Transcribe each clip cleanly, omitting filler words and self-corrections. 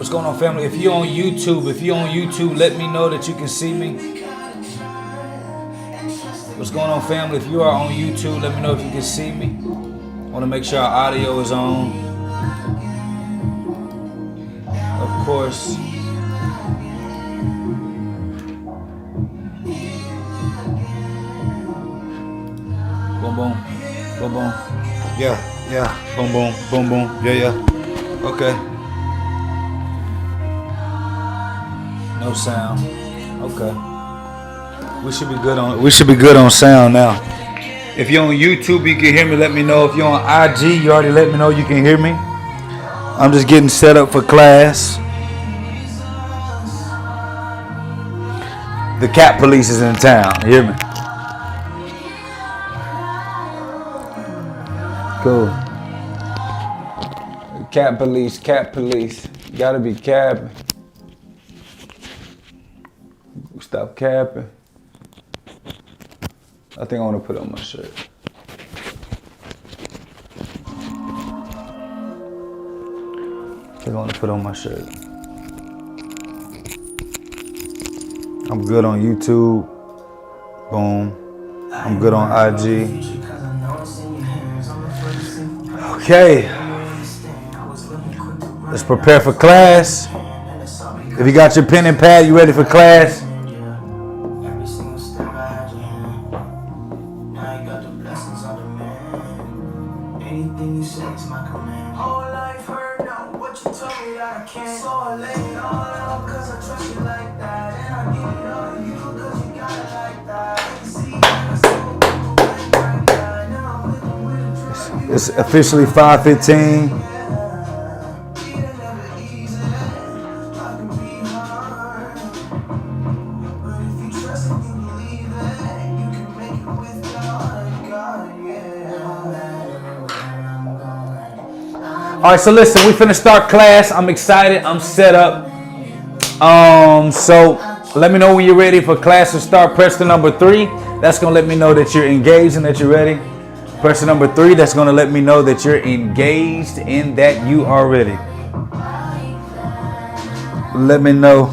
What's going on, family? If you're on YouTube, let me know that you can see me. What's going on, family? If you are on YouTube, let me know if you can see me. I want to make sure our audio is on. Of course. Boom, boom. Boom, boom. Yeah. Boom, boom. Boom, boom. Yeah. Okay. No sound. Okay. We should be good on sound now. If you're on YouTube, you can hear me. Let me know. If you're on IG, you already let me know you can hear me. I'm just getting set up for class. The cat police is in town. You hear me? Cool. Cat police. Gotta be capping. Stop capping. I think I want to put it on my shirt. I'm good on YouTube. Boom. I'm good on IG. Okay. Let's prepare for class. If you got your pen and pad, you ready for class? It's officially 5:15. All right, so listen, we finna start class. I'm excited. I'm set up. So let me know when you're ready for class to start. Press the number 3. That's gonna let me know that you're engaged and that you're ready. Press the number 3. That's gonna let me know that you're engaged and that you are ready. Let me know.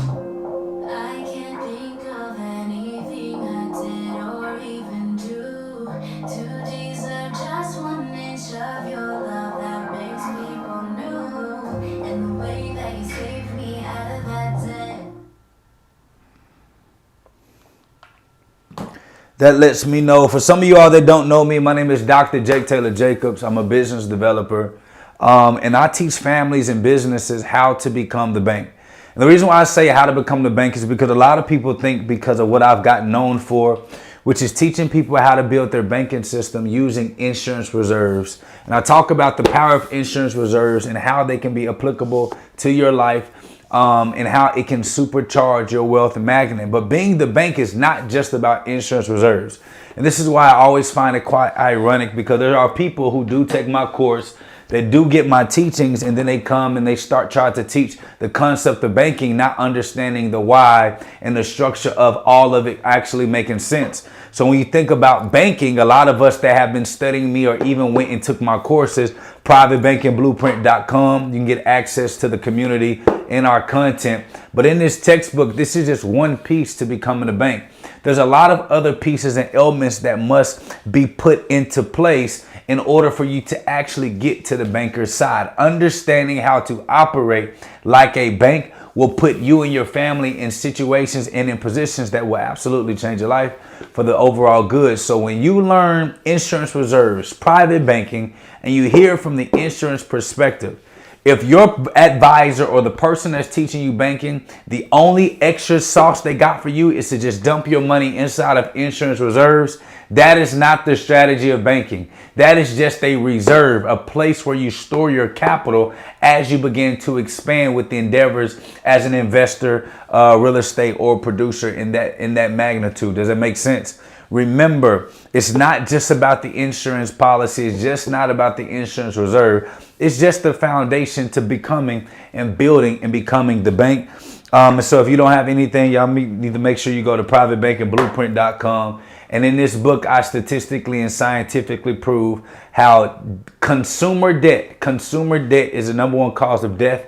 That lets me know. For some of you all that don't know me, my name is Dr. Jake Taylor Jacobs. I'm a business developer. And I teach families and businesses how to become the bank. And the reason why I say how to become the bank is because a lot of people think, because of what I've gotten known for, which is teaching people how to build their banking system using insurance reserves. And I talk about the power of insurance reserves and how they can be applicable to your life. And how it can supercharge your wealth magnet. But being the bank is not just about insurance reserves. And this is why I always find it quite ironic, because there are people who do take my course, that do get my teachings, and then they come and they start trying to teach the concept of banking, not understanding the why and the structure of all of it actually making sense. So when you think about banking, a lot of us that have been studying me or even went and took my courses, privatebankingblueprint.com, you can get access to the community and our content. But in this textbook, this is just one piece to becoming a bank. There's a lot of other pieces and elements that must be put into place in order for you to actually get to the banker's side. Understanding how to operate like a bank will put you and your family in situations and in positions that will absolutely change your life for the overall good. So when you learn insurance reserves, private banking, and you hear from the insurance perspective, if your advisor or the person that's teaching you banking, the only extra sauce they got for you is to just dump your money inside of insurance reserves, that is not the strategy of banking. That is just a reserve, a place where you store your capital as you begin to expand with the endeavors as an investor, real estate, or producer in that magnitude. Does it make sense? Remember, it's not just about the insurance policy. It's just not about the insurance reserve. It's just the foundation to becoming and building and becoming the bank. And so if you don't have anything, y'all need to make sure you go to privatebankingblueprint.com. And in this book, I statistically and scientifically prove how consumer debt is the number one cause of death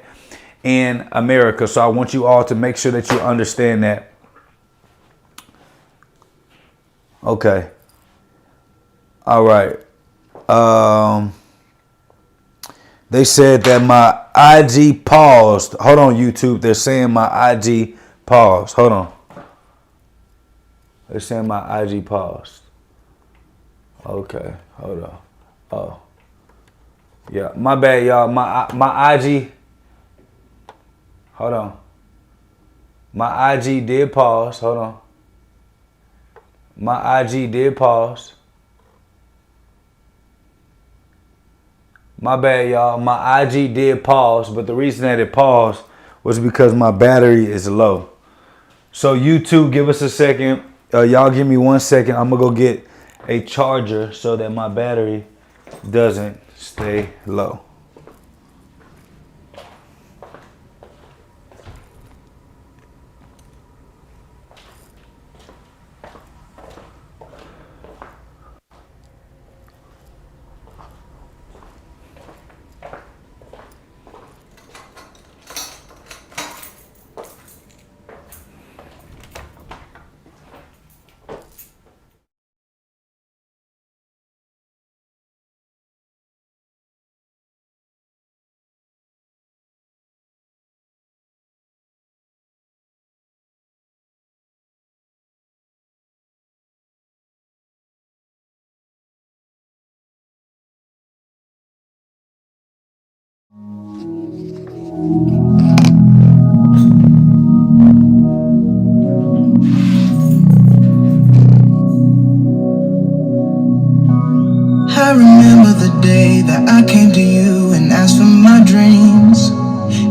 in America. So I want you all to make sure that you understand that. Okay. All right. They said that my IG paused. Hold on, YouTube. They're saying my IG paused. Hold on. They're saying my IG paused. Okay. Hold on. Oh. Yeah. My bad, y'all. My IG. Hold on. My IG did pause. Hold on. My IG did pause. My bad, y'all. My IG did pause, but the reason that it paused was because my battery is low. So YouTube, give us a second. Y'all give me 1 second. I'm going to go get a charger so that my battery doesn't stay low. I remember the day that I came to you and asked for my dreams.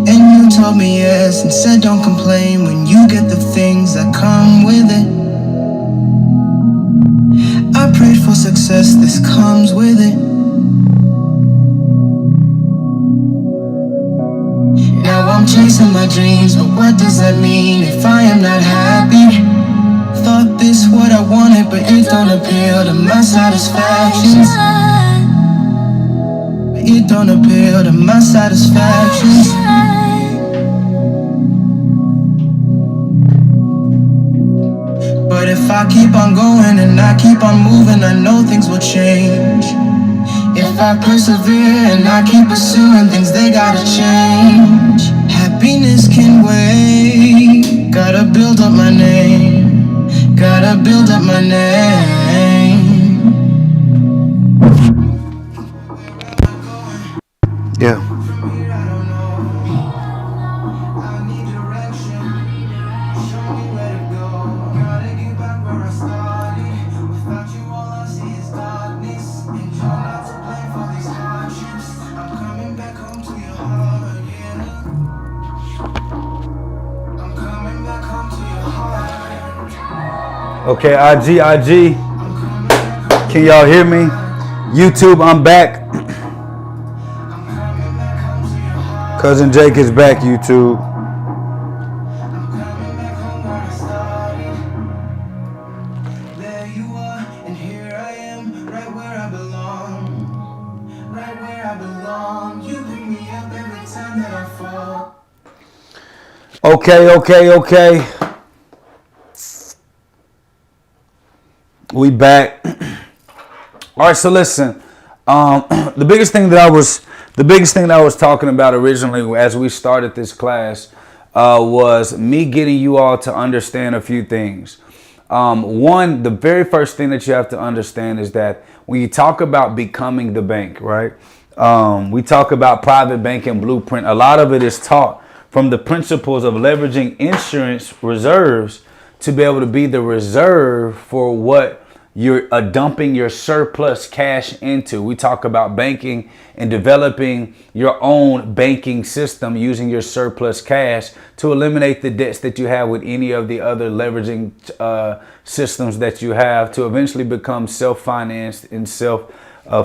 And you told me yes and said don't complain when you get the things that come with it. I prayed for success, this comes with it. Now I'm chasing my dreams, but what does that mean if I am not happy? Thought this what I wanted, but it don't appeal to my satisfactions. It don't appeal to my satisfactions. But if I keep on going and I keep on moving, I know things will change. If I persevere and I keep pursuing things, they gotta change. Happiness can wait. Gotta build up my name. Gotta build up my name. Yeah. Okay, IG. Can y'all hear me? YouTube, I'm back. Cousin Jake is back, YouTube. There you are, and here I am, right where I belong. Right where I belong. You pick me up every time that I fall. Okay. We back. All right, so listen. The biggest thing that I was talking about originally as we started this class was me getting you all to understand a few things. One, the very first thing that you have to understand is that when you talk about becoming the bank, right? We talk about private banking blueprint. A lot of it is taught from the principles of leveraging insurance reserves to be able to be the reserve for what you're dumping your surplus cash into. We talk about banking and developing your own banking system using your surplus cash to eliminate the debts that you have with any of the other leveraging systems that you have to eventually become self-financed and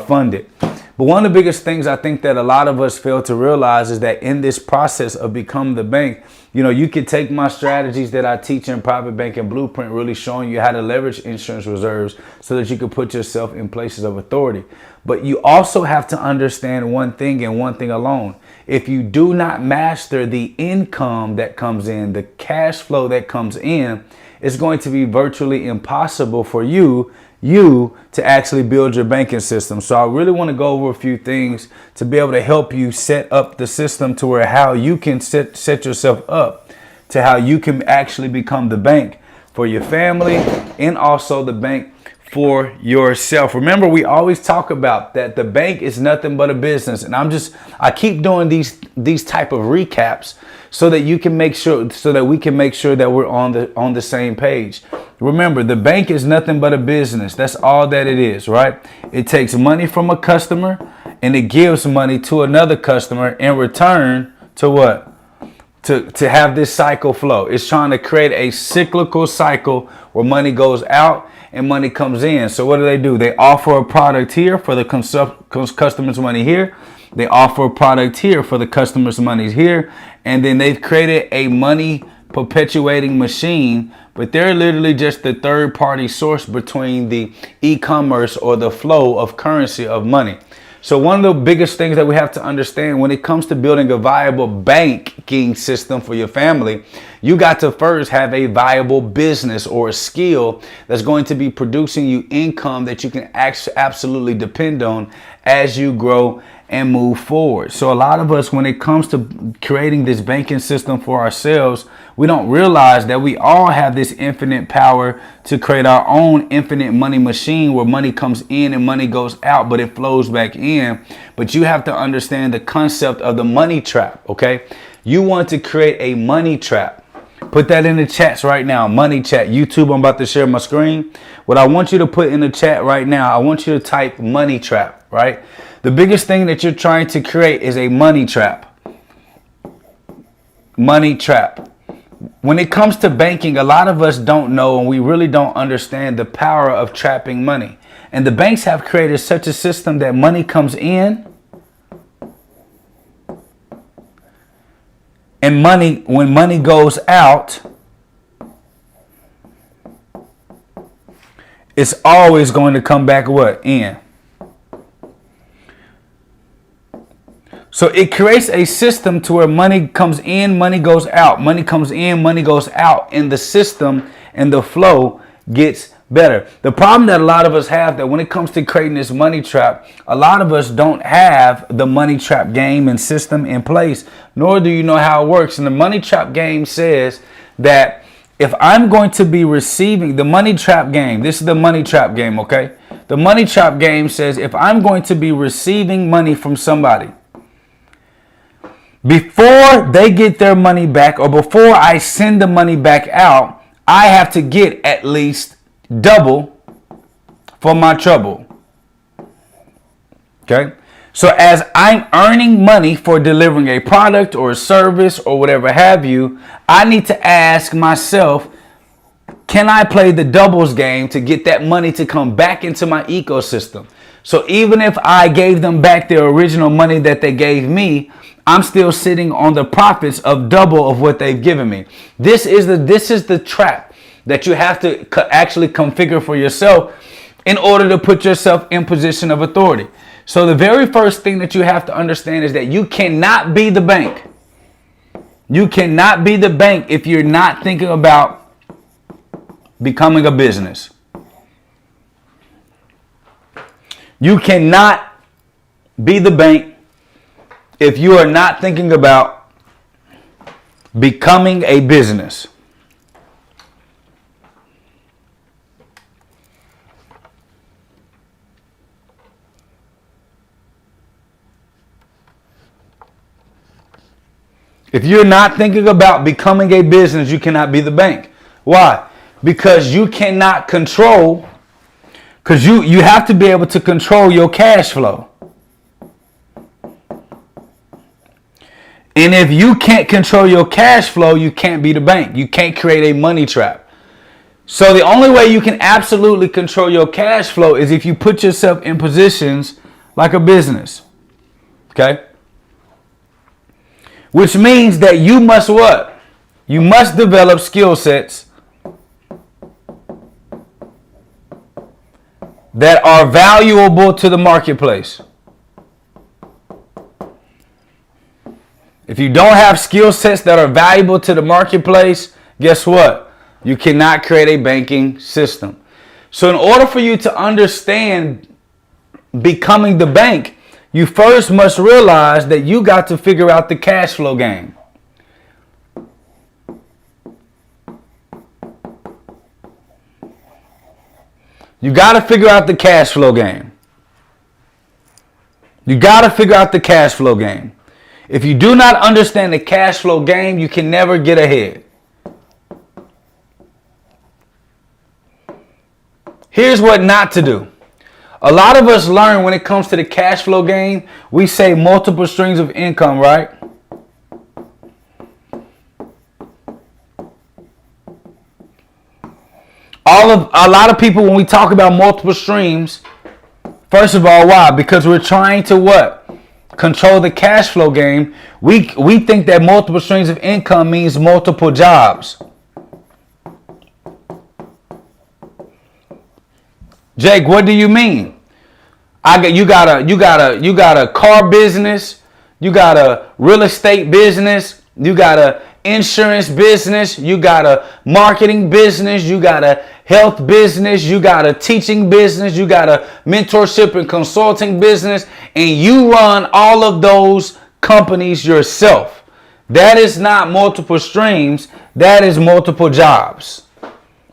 funded. But one of the biggest things I think that a lot of us fail to realize is that in this process of becoming the bank, you could take my strategies that I teach in Private Banking Blueprint, really showing you how to leverage insurance reserves so that you can put yourself in places of authority. But you also have to understand one thing and one thing alone. If you do not master the income that comes in, the cash flow that comes in, it's going to be virtually impossible for you to actually build your banking system. So I really want to go over a few things to be able to help you set up the system to where how you can set yourself up to how you can actually become the bank for your family and also the bank for yourself. Remember, we always talk about that the bank is nothing but a business. And I keep doing these type of recaps so that we can make sure that we're on the same page. Remember, the bank is nothing but a business. That's all that it is, right? It takes money from a customer and it gives money to another customer in return to what? To have this cycle flow. It's trying to create a cyclical cycle where money goes out and money comes in. So what do? They offer a product here for the customer's money here. They offer a product here for the customer's money here. And then they've created a money perpetuating machine, but they're literally just the third party source between the e-commerce or the flow of currency of money. So one of the biggest things that we have to understand when it comes to building a viable banking system for your family, you got to first have a viable business or a skill that's going to be producing you income that you can absolutely depend on as you grow and move forward. So a lot of us, when it comes to creating this banking system for ourselves, we don't realize that we all have this infinite power to create our own infinite money machine where money comes in and money goes out, but it flows back in. But you have to understand the concept of the money trap, okay? You want to create a money trap. Put that in the chats right now. Money chat. YouTube, I'm about to share my screen. What I want you to put in the chat right now, I want you to type money trap, right? The biggest thing that you're trying to create is a money trap. Money trap. When it comes to banking, a lot of us don't know and we really don't understand the power of trapping money. And the banks have created such a system that money comes in and when money goes out, it's always going to come back what? In. So it creates a system to where money comes in, money goes out, money comes in, money goes out, and the system and the flow gets better. The problem that a lot of us have that when it comes to creating this money trap, a lot of us don't have the money trap game and system in place, nor do you know how it works. And the money trap game says that if I'm going to be receiving the money trap game, this is the money trap game, okay? The money trap game says if I'm going to be receiving money from somebody, before they get their money back or before I send the money back out, I have to get at least double for my trouble. Okay? So as I'm earning money for delivering a product or a service or whatever have you, I need to ask myself, can I play the doubles game to get that money to come back into my ecosystem? So even if I gave them back their original money that they gave me, I'm still sitting on the profits of double of what they've given me. This is the trap that you have to actually configure for yourself in order to put yourself in position of authority. So the very first thing that you have to understand is that you cannot be the bank. You cannot be the bank if you're not thinking about becoming a business. You cannot be the bank if you are not thinking about becoming a business. If you're not thinking about becoming a business, you cannot be the bank. Why? Because you cannot control, because you have to be able to control your cash flow. And if you can't control your cash flow, you can't be the bank. You can't create a money trap. So the only way you can absolutely control your cash flow is if you put yourself in positions like a business. Okay? Which means that you must what? You must develop skill sets that are valuable to the marketplace. If you don't have skill sets that are valuable to the marketplace, guess what? You cannot create a banking system. So in order for you to understand becoming the bank, you first must realize that you got to figure out the cash flow game. You got to figure out the cash flow game. You got to figure out the cash flow game. If you do not understand the cash flow game, you can never get ahead. Here's what not to do. A lot of us learn when it comes to the cash flow game, we say multiple streams of income, right? A lot of people, when we talk about multiple streams, first of all, why? Because we're trying to what? Control the cash flow game. We think that multiple streams of income means multiple jobs. Jake, what do you mean? You got a car business, you got a real estate business, you got a insurance business, you got a marketing business, you got a health business, you got a teaching business, you got a mentorship and consulting business, and you run all of those companies yourself. That is not multiple streams, that is multiple jobs.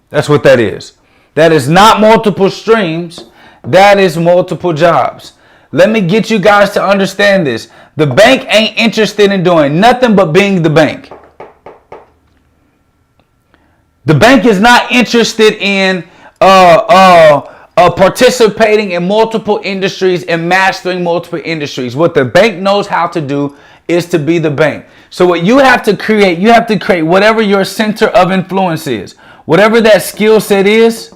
That's what that is. That is not multiple streams, that is multiple jobs. Let me get you guys to understand this. The bank ain't interested in doing nothing but being the bank. The bank is not interested in participating in multiple industries and mastering multiple industries. What the bank knows how to do is to be the bank. So what you have to create whatever your center of influence is. Whatever that skill set is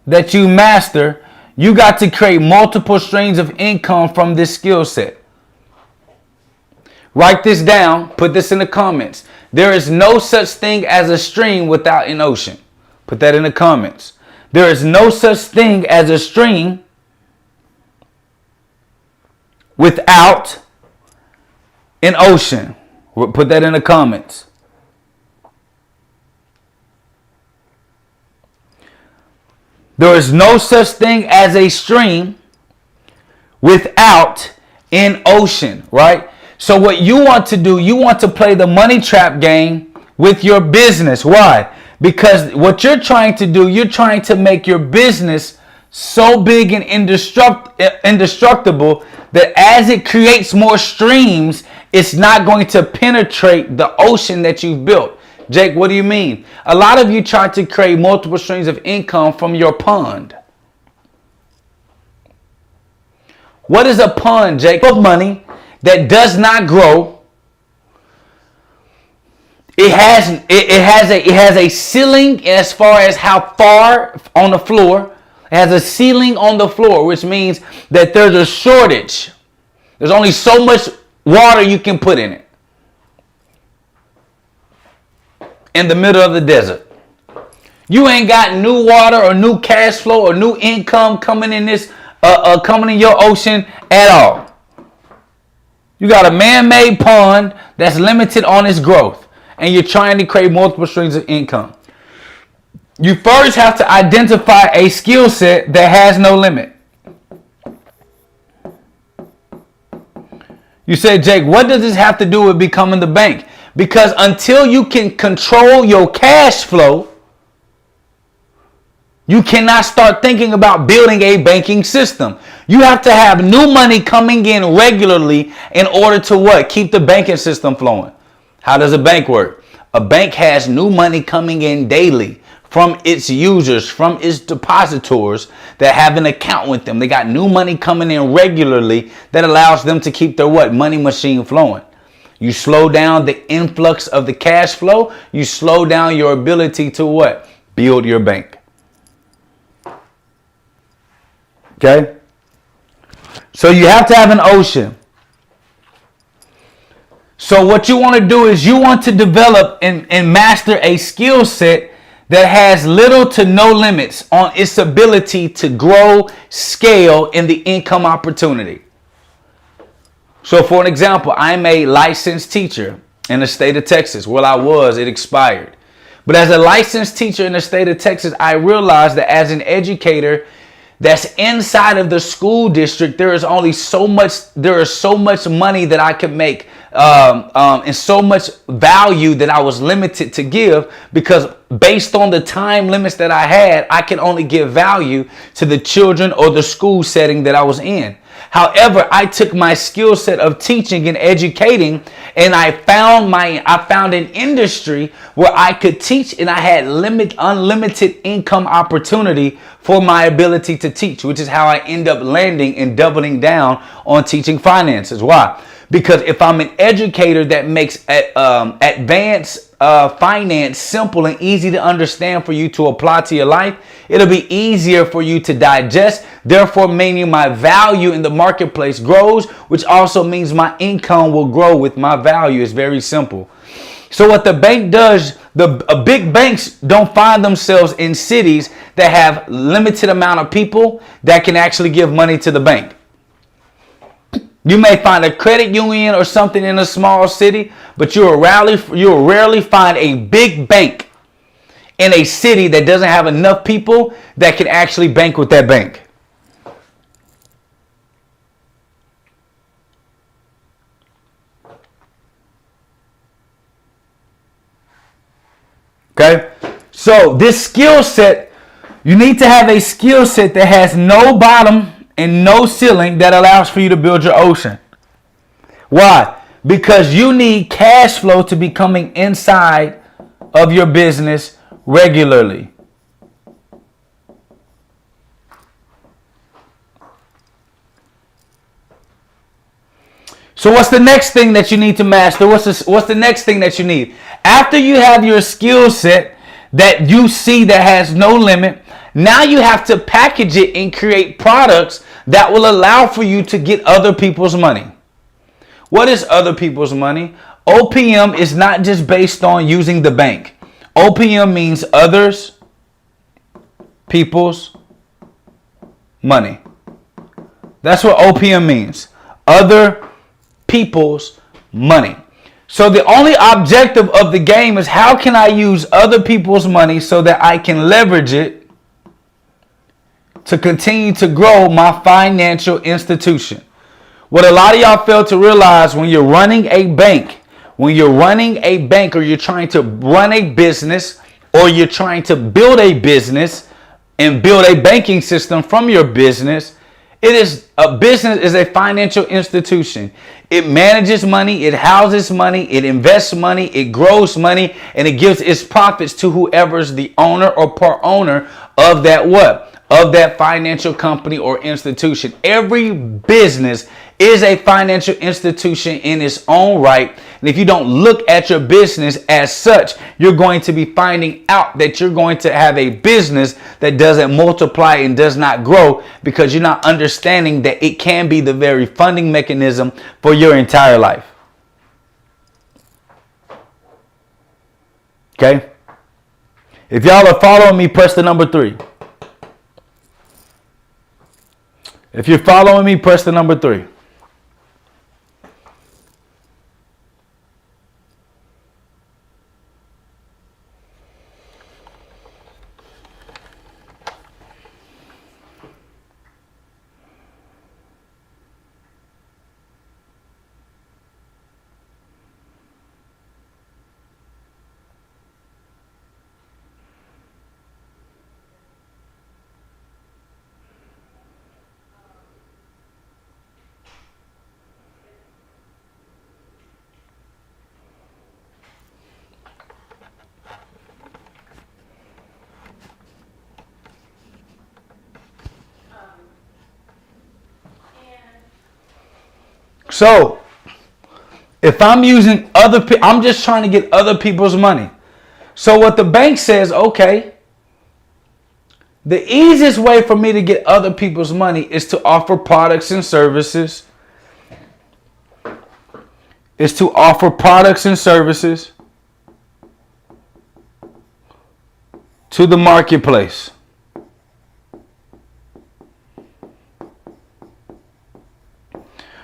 that you master, you got to create multiple streams of income from this skill set. Write this down. Put this in the comments. There is no such thing as a stream without an ocean. Put that in the comments. There is no such thing as a stream without an ocean. Put that in the comments. There is no such thing as a stream without an ocean, right? So what you want to do, you want to play the money trap game with your business. Why? Because what you're trying to do, you're trying to make your business so big and indestructible that as it creates more streams, it's not going to penetrate the ocean that you've built. Jake, what do you mean? A lot of you try to create multiple streams of income from your pond. What is a pond, Jake? Of money that does not grow. It has a ceiling as far as how far on the floor. It has a ceiling on the floor, which means that there's a shortage. There's only so much water you can put in it. In the middle of the desert. You ain't got new water or new cash flow or new income coming in your ocean at all. You got a man-made pond that's limited on its growth, and you're trying to create multiple streams of income. You first have to identify a skill set that has no limit. You say, Jake, what does this have to do with becoming the bank? Because until you can control your cash flow, you cannot start thinking about building a banking system. You have to have new money coming in regularly in order to what? Keep the banking system flowing. How does a bank work? A bank has new money coming in daily from its users, from its depositors that have an account with them. They got new money coming in regularly that allows them to keep their what? Money machine flowing. You slow down the influx of the cash flow. You slow down your ability to what? build your bank. Okay? So you have to have an ocean. So what you want to do is you want to develop and master a skill set that has little to no limits on its ability to grow, scale, in the income opportunity. So for an example, I'm a licensed teacher in the state of Texas. Well, I was, it expired. But as a licensed teacher in the state of Texas, I realized that as an educator that's inside of the school district, there is so much money that I could make, and so much value that I was limited to give, because based on the time limits that I had, I could only give value to the children or the school setting that I was in. However, I took my skill set of teaching and educating, and I found an industry where I could teach, and I had unlimited income opportunity for my ability to teach, which is how I end up landing and doubling down on teaching finances. Why? Because if I'm an educator that makes advanced finance simple and easy to understand for you to apply to your life, it'll be easier for you to digest. Therefore, meaning my value in the marketplace grows, which also means my income will grow with my value. It's very simple. So what the bank does, big banks don't find themselves in cities that have limited amount of people that can actually give money to the bank. You may find a credit union or something in a small city, but you'll rarely find a big bank in a city that doesn't have enough people that can actually bank with that bank. Okay? So this skill set, you need to have a skill set that has no bottom and no ceiling, that allows for you to build your ocean. Why? Because you need cash flow to be coming inside of your business regularly. So what's the next thing that you need to master? What's the next thing that you need? After you have your skill set that you see that has no limit, now you have to package it and create products that will allow for you to get other people's money. What is other people's money? OPM is not just based on using the bank. OPM means others, people's money. That's what OPM means. Other people's money. So the only objective of the game is, how can I use other people's money so that I can leverage it to continue to grow my financial institution? What a lot of y'all fail to realize, when you're running a bank, or you're trying to run a business, or you're trying to build a business and build a banking system from your business, a business is a financial institution. It manages money, it houses money, it invests money, it grows money, and it gives its profits to whoever's the owner or part owner of that financial company or institution. Every business is a financial institution in its own right. And if you don't look at your business as such, you're going to be finding out that you're going to have a business that doesn't multiply and does not grow, because you're not understanding that it can be the very funding mechanism for your entire life. Okay? If y'all are following me, press the number 3. If you're following me, press the number 3. So, if I'm using I'm just trying to get other people's money. So what the bank says, okay, The easiest way for me to get other people's money is to offer products and services. To the marketplace.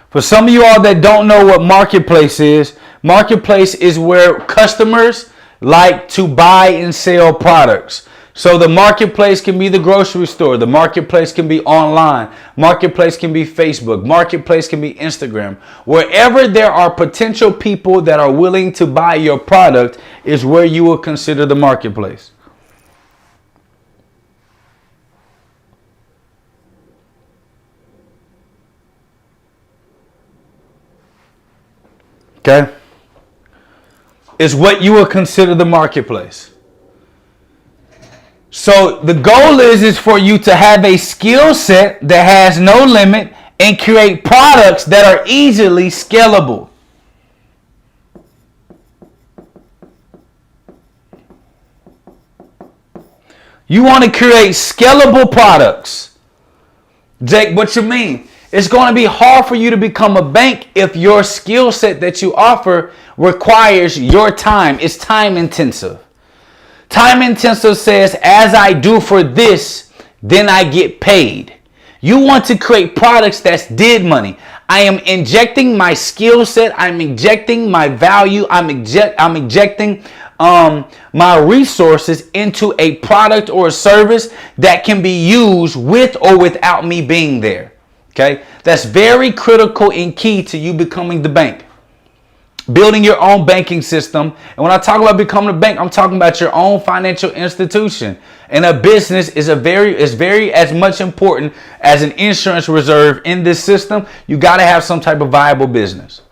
For some of you all that don't know what marketplace is where customers like to buy and sell products. So the marketplace can be the grocery store. The marketplace can be online. Marketplace can be Facebook. Marketplace can be Instagram. Wherever there are potential people that are willing to buy your product is where you will consider the marketplace. Okay? Is what you will consider the marketplace. So the goal is for you to have a skill set that has no limit and create products that are easily scalable. You want to create scalable products. Jake, what you mean? It's going to be hard for you to become a bank if your skill set that you offer requires your time. It's time intensive. Time intensive says, as I do for this, then I get paid. You want to create products that's did money. I am injecting my skill set. I'm injecting my value. I'm injecting my resources into a product or a service that can be used with or without me being there. Okay, that's very critical and key to you becoming the bank. Building your own banking system. And when I talk about becoming a bank, I'm talking about your own financial institution. And a business is very as much important as an insurance reserve in this system. You got to have some type of viable business.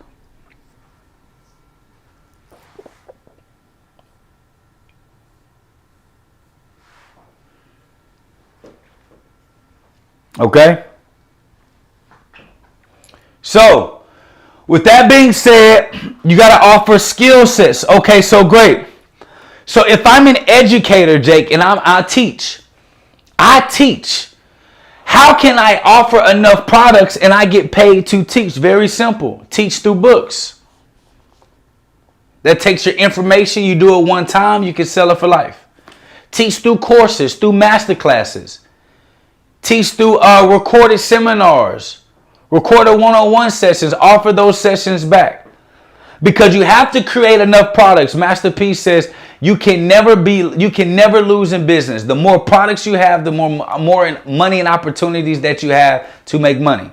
Okay? So, with that being said, you got to offer skill sets. Okay, so great. So if I'm an educator, Jake, and I teach. How can I offer enough products and I get paid to teach? Very simple. Teach through books. That takes your information. You do it one time. You can sell it for life. Teach through courses, through master classes. Teach through recorded seminars. Recorded one-on-one sessions, offer those sessions back. Because you have to create enough products. Master P says you can never lose in business. The more products you have, the more money and opportunities that you have to make money.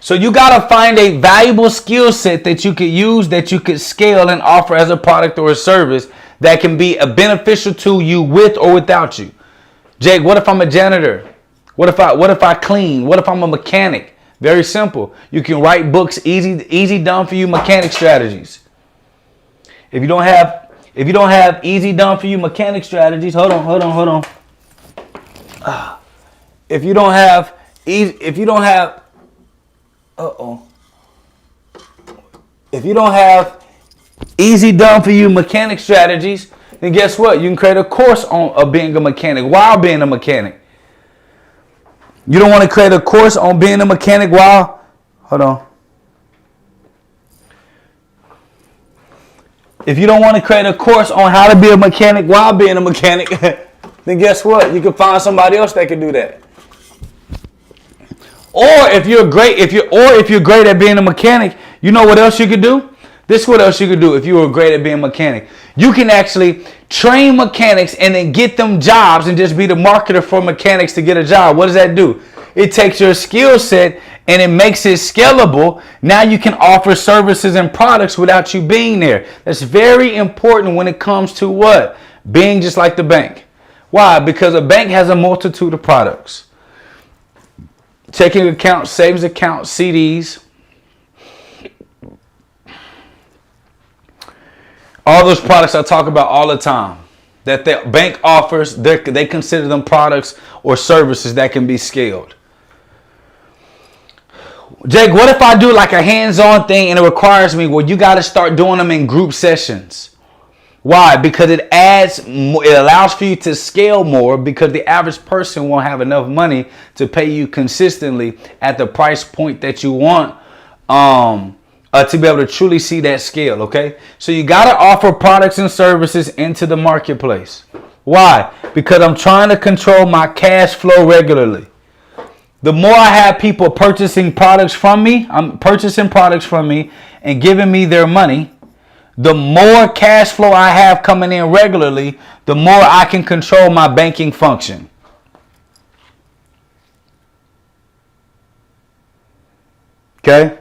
So you got to find a valuable skill set that you could use, that you could scale and offer as a product or a service that can be beneficial to you with or without you. Jake, what if I'm a janitor? What if I clean? What if I'm a mechanic? Very simple. You can write books, easy done for you mechanic strategies. If you don't have easy done for you mechanic strategies, hold on. If you don't have easy done for you mechanic strategies, then guess what? You can create a course on being a mechanic while being a mechanic. You don't want to create a course on being a mechanic while... Hold on. If you don't want to create a course on how to be a mechanic while being a mechanic, then guess what? You can find somebody else that can do that. Or if you're great at being a mechanic, you know what else you could do? This is what else you could do if you were great at being a mechanic. You can actually train mechanics and then get them jobs and just be the marketer for mechanics to get a job. What does that do? It takes your skill set and it makes it scalable. Now you can offer services and products without you being there. That's very important when it comes to what? Being just like the bank. Why? Because a bank has a multitude of products. Checking accounts, savings accounts, CDs. All those products I talk about all the time that the bank offers, they consider them products or services that can be scaled. Jake, what if I do like a hands-on thing and it requires me, well, you got to start doing them in group sessions. Why? Because it allows for you to scale more, because the average person won't have enough money to pay you consistently at the price point that you want to be able to truly see that scale. Okay. So you got to offer products and services into the marketplace. Why? Because I'm trying to control my cash flow regularly. The more I have people purchasing products from me and giving me their money, the more cash flow I have coming in regularly, the more I can control my banking function. Okay?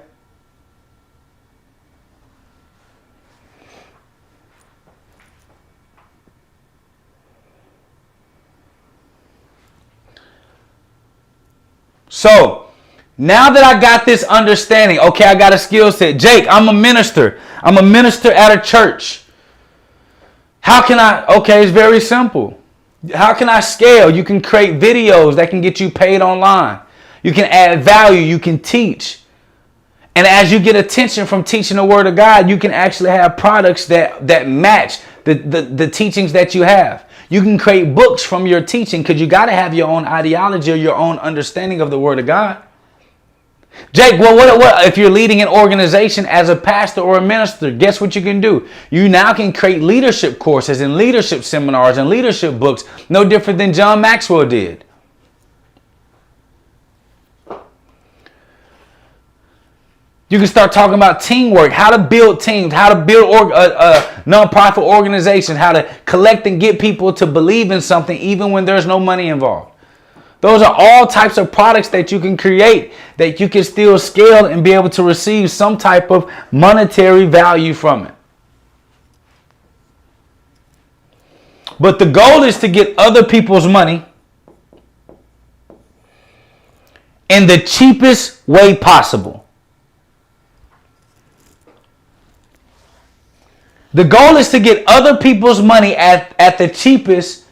So now that I got this understanding, okay, I got a skill set. Jake, I'm a minister. I'm a minister at a church. How can I? Okay, it's very simple. How can I scale? You can create videos that can get you paid online. You can add value. You can teach. And as you get attention from teaching the word of God, you can actually have products that match the teachings that you have. You can create books from your teaching, because you got to have your own ideology or your own understanding of the word of God. Jake, well, what if you're leading an organization as a pastor or a minister? Guess what you can do? You now can create leadership courses and leadership seminars and leadership books, no different than John Maxwell did. You can start talking about teamwork, how to build teams, how to build nonprofit organizations, how to collect and get people to believe in something even when there's no money involved. Those are all types of products that you can create that you can still scale and be able to receive some type of monetary value from it. But the goal is to get other people's money in the cheapest way possible. The goal is to get other people's money at the cheapest,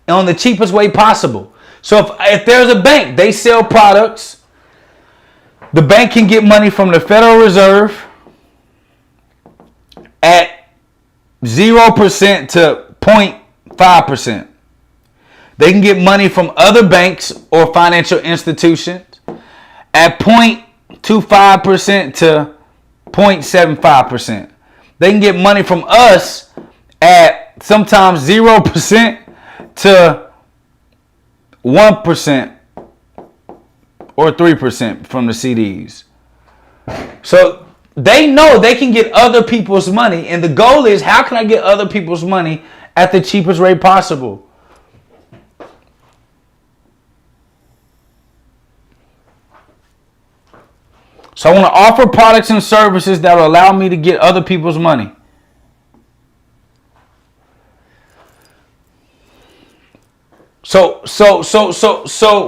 on the cheapest way possible. So if there's a bank, they sell products, the bank can get money from the Federal Reserve at 0% to 0.5%. They can get money from other banks or financial institutions at 0.25% to 0.75%. They can get money from us at sometimes 0% to 1% or 3% from the CDs. So they know they can get other people's money. And the goal is, how can I get other people's money at the cheapest rate possible? So I want to offer products and services that will allow me to get other people's money. So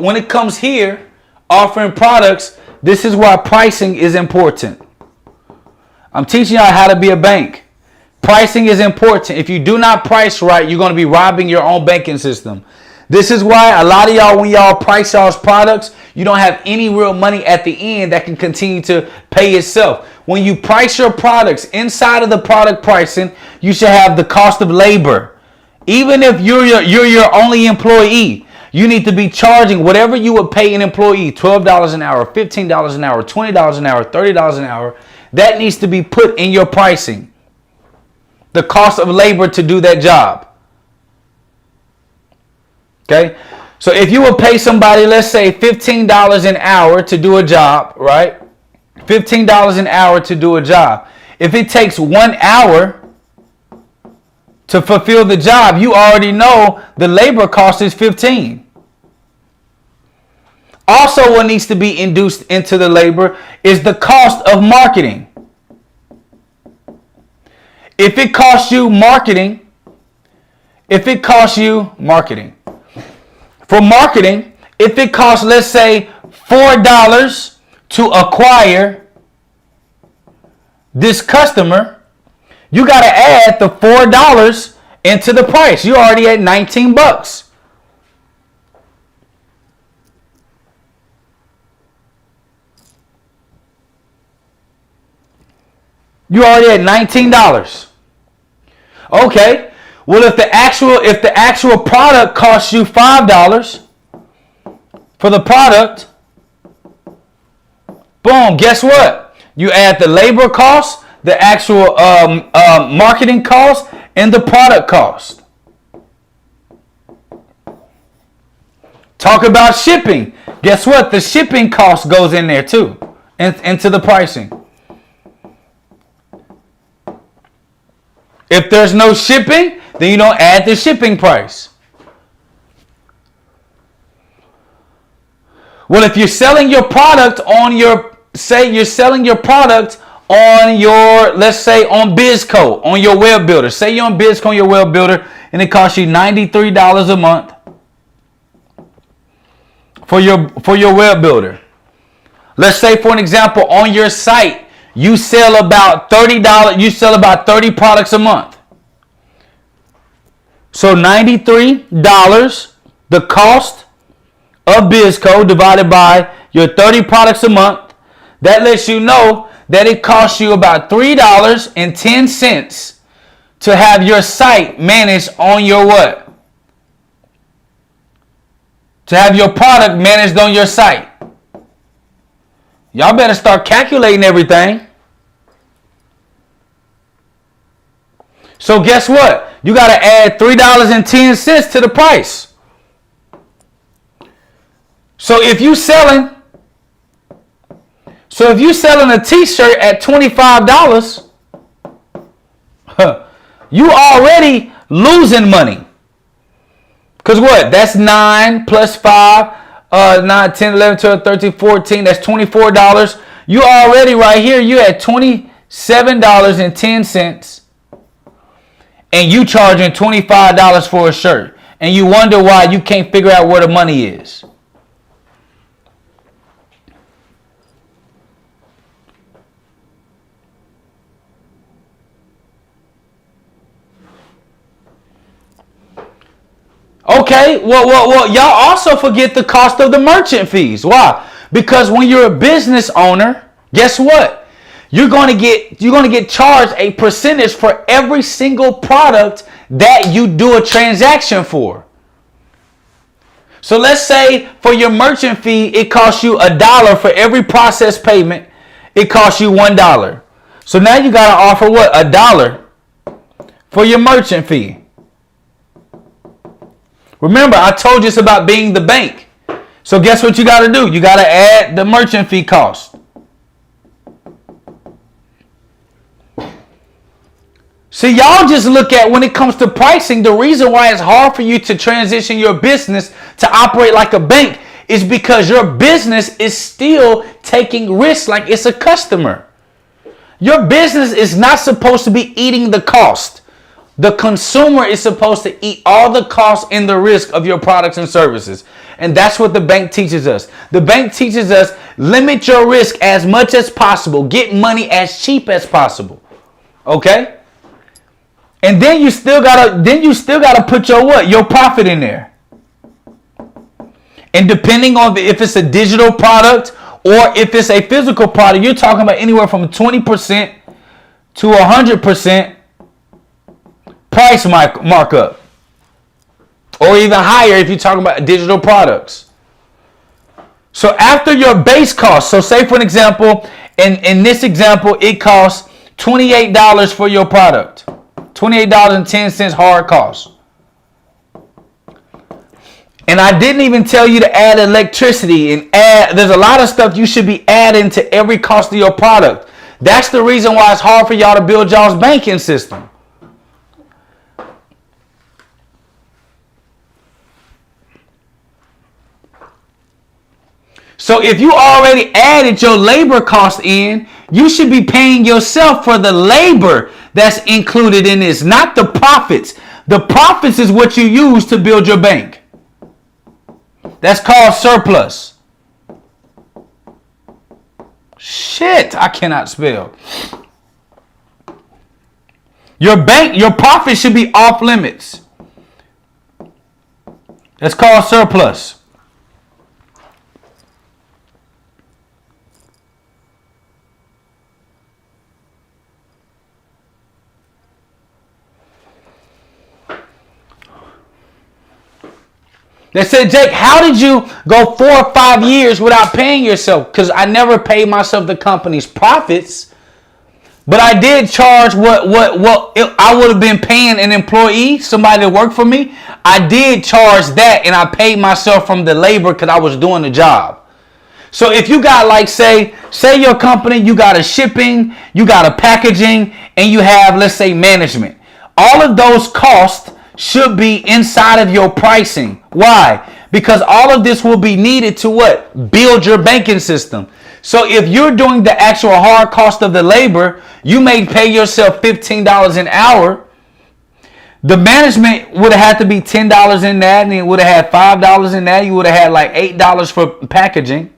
when it comes here, offering products, this is why pricing is important. I'm teaching y'all how to be a bank. Pricing is important. If you do not price right, you're going to be robbing your own banking system. This is why a lot of y'all, when y'all price y'all's products, you don't have any real money at the end that can continue to pay itself. When you price your products, inside of the product pricing, you should have the cost of labor. Even if you're your only employee, you need to be charging whatever you would pay an employee, $12 an hour, $15 an hour, $20 an hour, $30 an hour. That needs to be put in your pricing. The cost of labor to do that job. Okay, so if you would pay somebody, let's say $15 an hour to do a job, right? $15 an hour to do a job. If it takes 1 hour to fulfill the job, you already know the labor cost is 15. Also, what needs to be induced into the labor is the cost of marketing. If it costs you marketing, for marketing, if it costs, let's say, $4 to acquire this customer, you got to add the $4 into the price. You're already at 19 bucks. You're already at $19. Okay. Well, if the actual product costs you $5 for the product, boom, guess what? You add the labor cost, the actual marketing cost, and the product cost. Talk about shipping. Guess what? The shipping cost goes in there too, into the pricing. If there's no shipping, then you don't add the shipping price. Well, if you're selling your product on your, say you're selling your product on your, let's say on BizCo, on your web builder. Say you're on BizCo on your web builder and it costs you $93 a month for your web builder. Let's say, for an example, on your site, you sell about $30, you sell about 30 products a month. So $93, the cost of BizCo divided by your 30 products a month. That lets you know that it costs you about $3.10 to have your site managed on your what? To have your product managed on your site. Y'all better start calculating everything. So guess what? You got to add $3.10 to the price. So if you selling a t-shirt at $25, you already losing money. Because what? That's 9 plus 5, 9, 10, 11, 12, 13, 14. That's $24. You already right here, you at $27.10. And you charging $25 for a shirt. And you wonder why you can't figure out where the money is. Okay, well, y'all also forget the cost of the merchant fees. Why? Because when you're a business owner, guess what? You're going to get charged a percentage for every single product that you do a transaction for. So let's say for your merchant fee, it costs you $1 for every process payment. It costs you $1. So now you got to offer what? $1 for your merchant fee. Remember, I told you it's about being the bank. So guess what you got to do? You got to add the merchant fee cost. See, y'all just look at when it comes to pricing, the reason why it's hard for you to transition your business to operate like a bank is because your business is still taking risks like it's a customer. Your business is not supposed to be eating the cost. The consumer is supposed to eat all the costs and the risk of your products and services. And that's what the bank teaches us. The bank teaches us limit your risk as much as possible. Get money as cheap as possible. Okay? And then you still gotta put your what? Your profit in there. And depending on if it's a digital product or if it's a physical product, you're talking about anywhere from 20% to 100% price markup, or even higher if you're talking about digital products. So after your base cost, so say for an example, in this example, it costs $28 for your product, $28.10 hard cost. And I didn't even tell you to add electricity and there's a lot of stuff you should be adding to every cost of your product. That's the reason why it's hard for y'all to build y'all's banking system. So if you already added your labor cost in, you should be paying yourself for the labor that's included in this, not the profits. The profits is what you use to build your bank. That's called surplus. Shit, I cannot spell. Your profit should be off limits. That's called surplus. They said, Jake, how did you go 4 or 5 years without paying yourself? Because I never paid myself the company's profits, but I did charge what I would have been paying an employee, somebody to work for me. I did charge that, and I paid myself from the labor because I was doing the job. So if you got, like, say your company, you got a shipping, you got a packaging, and you have, let's say, management. All of those costs should be inside of your pricing. Why? Because all of this will be needed to what? Build your banking system. So if you're doing the actual hard cost of the labor, you may pay yourself $15 an hour. The management would have had to be $10 in that, and it would have had $5 in that. You would have had like $8 for packaging.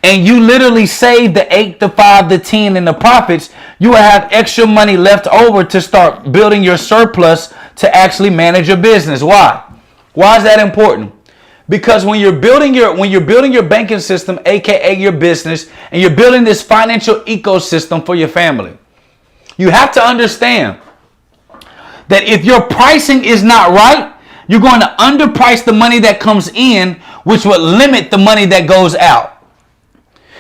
And you literally save the 8, the 5, the 10 in the profits. You will have extra money left over to start building your surplus to actually manage your business. Why? Why is that important? Because when you're building your banking system, aka your business, and you're building this financial ecosystem for your family, you have to understand that if your pricing is not right, you're going to underprice the money that comes in, which will limit the money that goes out.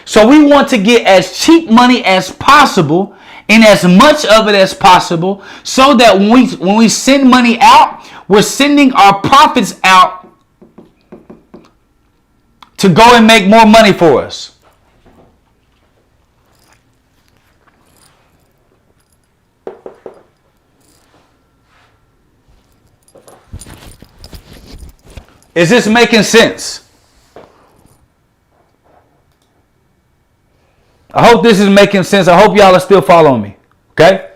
So we want to get as cheap money as possible and as much of it as possible, so that when we send money out, we're sending our profits out to go and make more money for us. Is this making sense? I hope this is making sense. I hope y'all are still following me. Okay?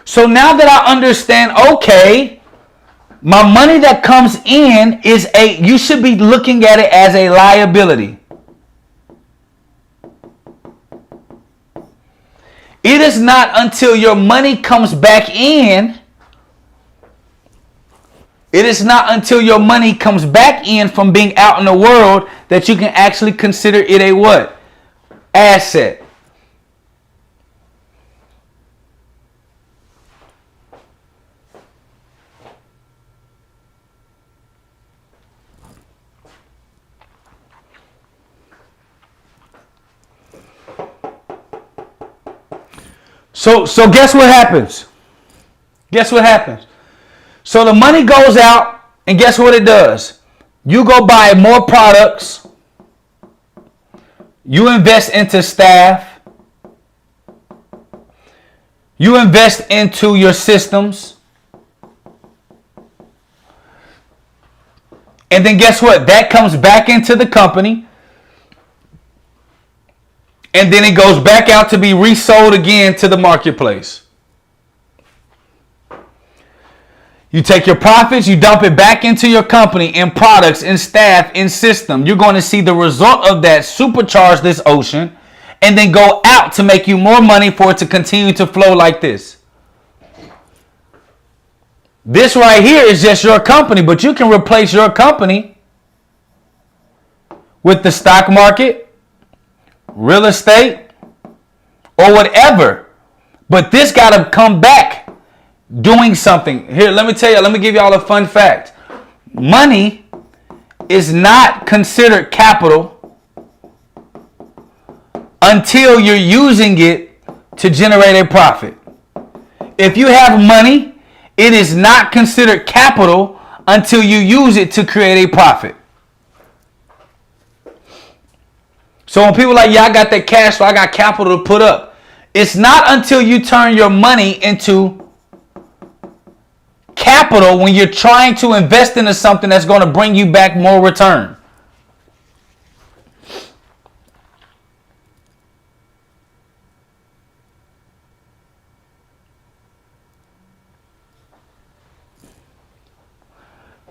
So now that I understand, okay, my money that comes in you should be looking at it as a liability. It is not until your money comes back in. It is not until your money comes back in from being out in the world that you can actually consider it a what? Asset. So guess what happens? Guess what happens? So the money goes out, and guess what it does? You go buy more products. You invest into staff. You invest into your systems. And then guess what? That comes back into the company. And then it goes back out to be resold again to the marketplace. You take your profits, you dump it back into your company in products, in staff, in system. You're going to see the result of that supercharge this ocean and then go out to make you more money for it to continue to flow like this. This right here is just your company, but you can replace your company with the stock market, real estate, or whatever. But this got to come back doing something. Here, let me give y'all a fun fact. Money is not considered capital until you're using it to generate a profit. If you have money, it is not considered capital until you use it to create a profit. So when people are like, yeah, I got that cash, so I got capital to put up. It's not until you turn your money into capital when you're trying to invest into something that's going to bring you back more return.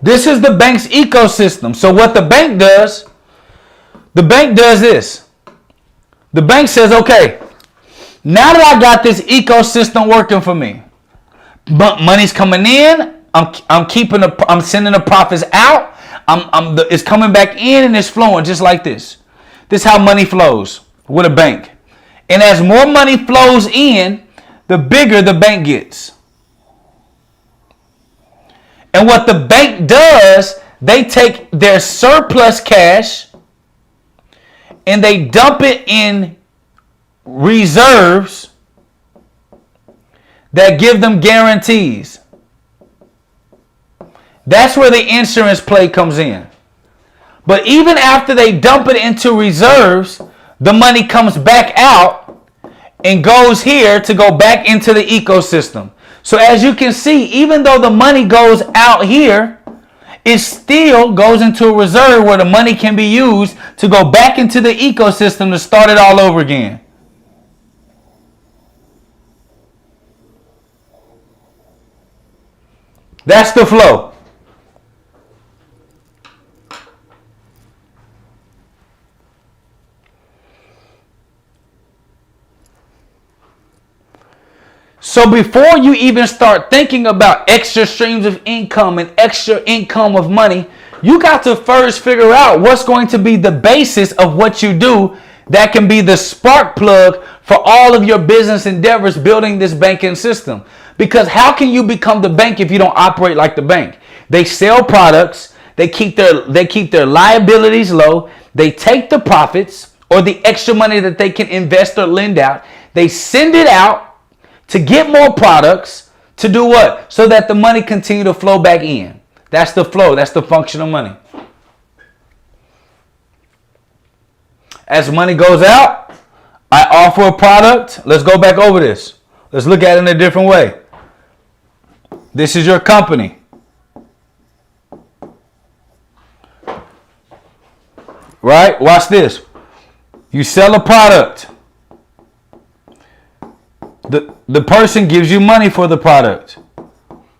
This is the bank's ecosystem. So what the bank does this. The bank says, okay, now that I got this ecosystem working for me, money's coming in. I'm sending the profits out. It's coming back in and it's flowing just like this. This is how money flows with a bank. And as more money flows in, the bigger the bank gets. And what the bank does, they take their surplus cash and they dump it in reserves that give them guarantees. That's where the insurance play comes in. But even after they dump it into reserves, the money comes back out and goes here to go back into the ecosystem. So as you can see, even though the money goes out here, it still goes into a reserve where the money can be used to go back into the ecosystem to start it all over again. That's the flow. So before you even start thinking about extra streams of income and extra income of money, you got to first figure out what's going to be the basis of what you do that can be the spark plug for all of your business endeavors building this banking system. Because how can you become the bank if you don't operate like the bank? They sell products, they keep their liabilities low, they take the profits or the extra money that they can invest or lend out, they send it out to get more products, to do what? So that the money continue to flow back in. That's the flow. That's the function of money. As money goes out, I offer a product. Let's go back over this. Let's look at it in a different way. This is your company. Right? Watch this. You sell a product. The person gives you money for the product.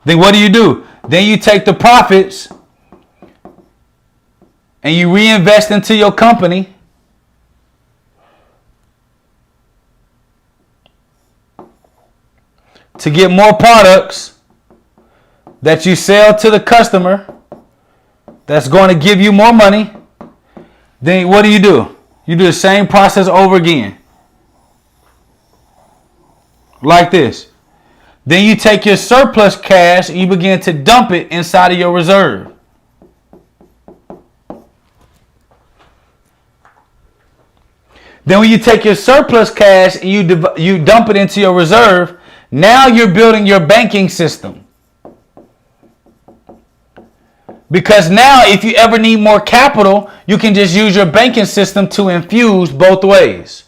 Then what do? Then you take the profits and you reinvest into your company. To get more products that you sell to the customer that's going to give you more money. Then what do? You do the same process over again. Like this. Then you take your surplus cash and you begin to dump it inside of your reserve. Then when you take your surplus cash and you dump it into your reserve, now you're building your banking system. Because now if you ever need more capital, you can just use your banking system to infuse both ways.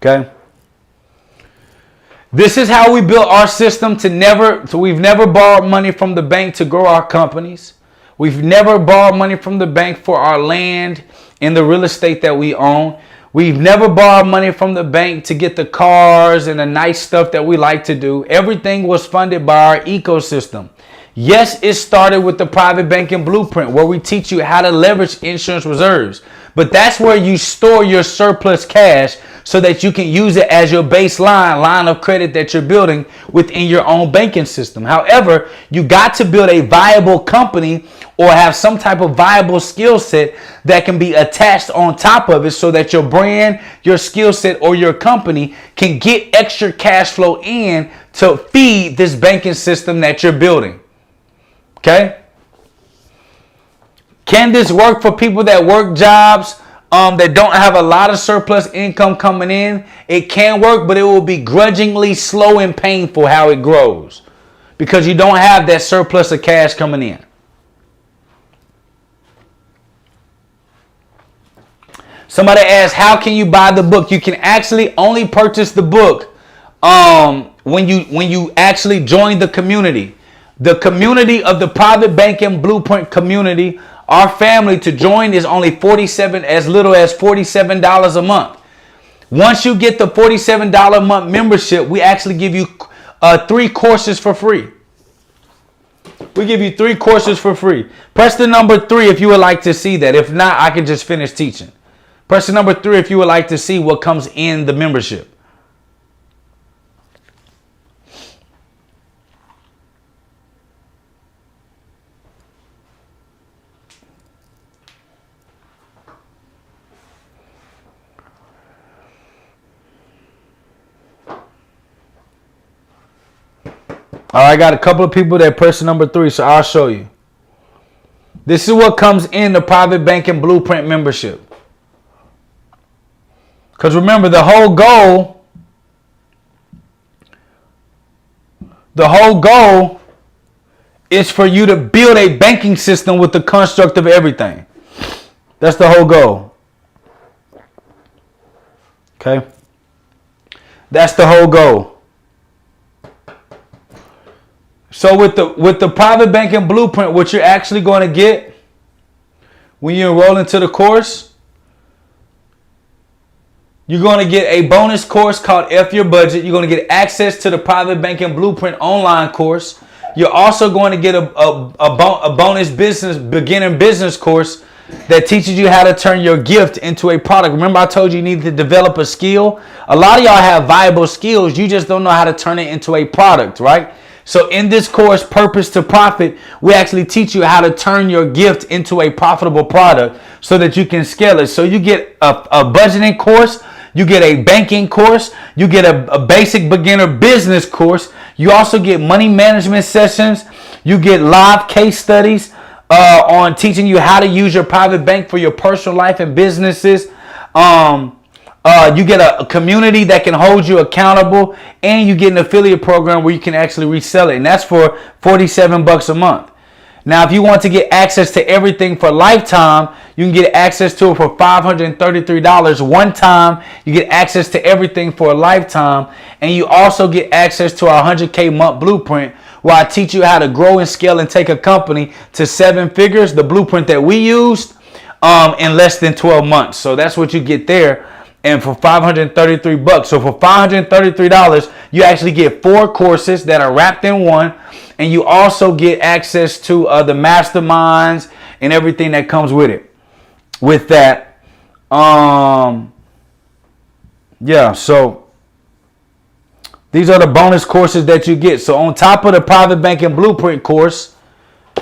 Okay. This is how we built our system so we've never borrowed money from the bank to grow our companies. We've never borrowed money from the bank for our land and the real estate that we own. We've never borrowed money from the bank to get the cars and the nice stuff that we like to do. Everything was funded by our ecosystem. Yes, it started with the private banking blueprint where we teach you how to leverage insurance reserves. But that's where you store your surplus cash so that you can use it as your baseline line of credit that you're building within your own banking system. However, you got to build a viable company or have some type of viable skill set that can be attached on top of it so that your brand, your skill set, or your company can get extra cash flow in to feed this banking system that you're building. Okay? Can this work for people that work jobs that don't have a lot of surplus income coming in? It can work, but it will be grudgingly slow and painful how it grows because you don't have that surplus of cash coming in. Somebody asked, how can you buy the book? You can actually only purchase the book when you actually join the community. The community of the private banking blueprint community, our family, to join is only as little as $47 a month. Once you get the $47 a month membership, we actually give you 3 courses for free. We give you 3 courses for free. Press the number 3 if you would like to see that. If not, I can just finish teaching. Press the number 3 if you would like to see what comes in the membership. All right, I got a couple of people that pressing number 3, so I'll show you. This is what comes in the private banking blueprint membership. Because remember, the whole goal is for you to build a banking system with the construct of everything. That's the whole goal. Okay? That's the whole goal. So with the private banking blueprint, what you're actually going to get when you enroll into the course, you're going to get a bonus course called F Your Budget. You're going to get access to the private banking blueprint online course. You're also going to get a bonus beginner business course that teaches you how to turn your gift into a product. Remember, I told you need to develop a skill. A lot of y'all have viable skills. You just don't know how to turn it into a product, right? So in this course, Purpose to Profit, we actually teach you how to turn your gift into a profitable product so that you can scale it. So you get a budgeting course, you get a banking course, you get a basic beginner business course. You also get money management sessions. You get live case studies on teaching you how to use your private bank for your personal life and businesses. You get a community that can hold you accountable, and you get an affiliate program where you can actually resell it. And that's for $47 a month. Now, if you want to get access to everything for lifetime, you can get access to it for $533 one time. You get access to everything for a lifetime. And you also get access to our 100K month blueprint, where I teach you how to grow and scale and take a company to 7 figures, the blueprint that we used, in less than 12 months. So that's what you get there. And for $533. So for $533, you actually get 4 courses that are wrapped in one. And you also get access to the masterminds and everything that comes with it. With that, yeah, so these are the bonus courses that you get. So on top of the private banking blueprint course,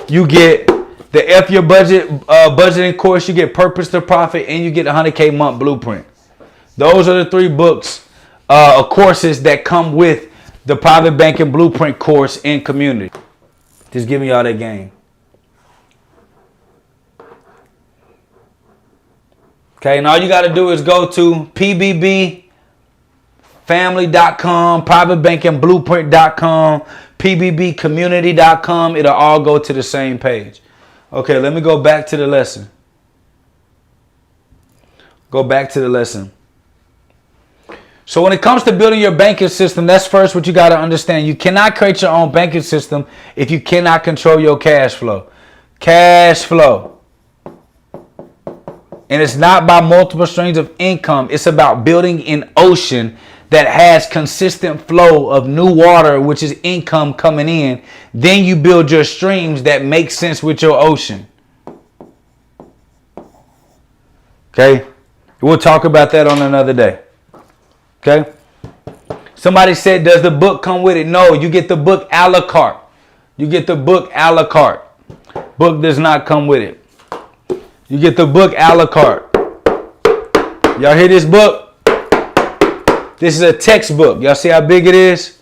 you get the F Your Budget budgeting course, you get Purpose to Profit, and you get the 100K month blueprint. Those are the 3 books, courses that come with the private banking blueprint course and community. Just giving y'all that game. Okay, and all you got to do is go to pbbfamily.com, privatebankingblueprint.com, pbbcommunity.com. It'll all go to the same page. Okay, let me go back to the lesson. Go back to the lesson. So when it comes to building your banking system, that's first what you got to understand. You cannot create your own banking system if you cannot control your cash flow. Cash flow. And it's not by multiple streams of income. It's about building an ocean that has consistent flow of new water, which is income coming in. Then you build your streams that make sense with your ocean. Okay? We'll talk about that on another day. Okay. Somebody said, does the book come with it? No, you get the book a la carte. You get the book a la carte. Book does not come with it. You get the book a la carte. Y'all hear this book? This is a textbook. Y'all see how big it is?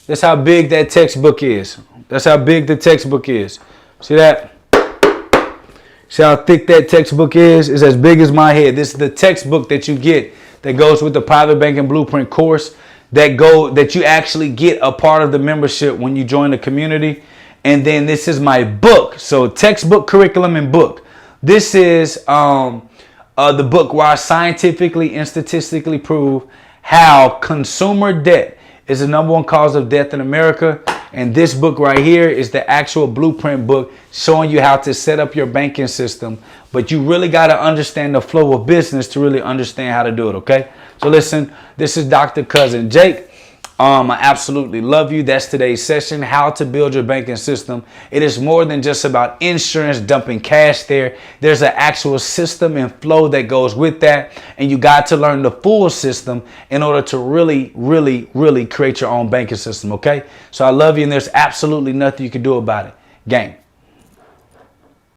That's how big that textbook is. That's how big the textbook is. See that? See how thick that textbook is? It's as big as my head. This is the textbook that you get that goes with the private banking blueprint course, that you actually get a part of the membership when you join the community. And then this is my book. So textbook, curriculum, and book. This is the book where I scientifically and statistically prove how consumer debt is the #1 cause of death in America. And this book right here is the actual blueprint book showing you how to set up your banking system. But you really got to understand the flow of business to really understand how to do it, okay? So listen, this is Dr. Cousin Jake. I absolutely love you. That's today's session, how to build your banking system. It is more than just about insurance, dumping cash there. There's an actual system and flow that goes with that. And you got to learn the full system in order to really, really, really create your own banking system, okay? So I love you, and there's absolutely nothing you can do about it. Gang.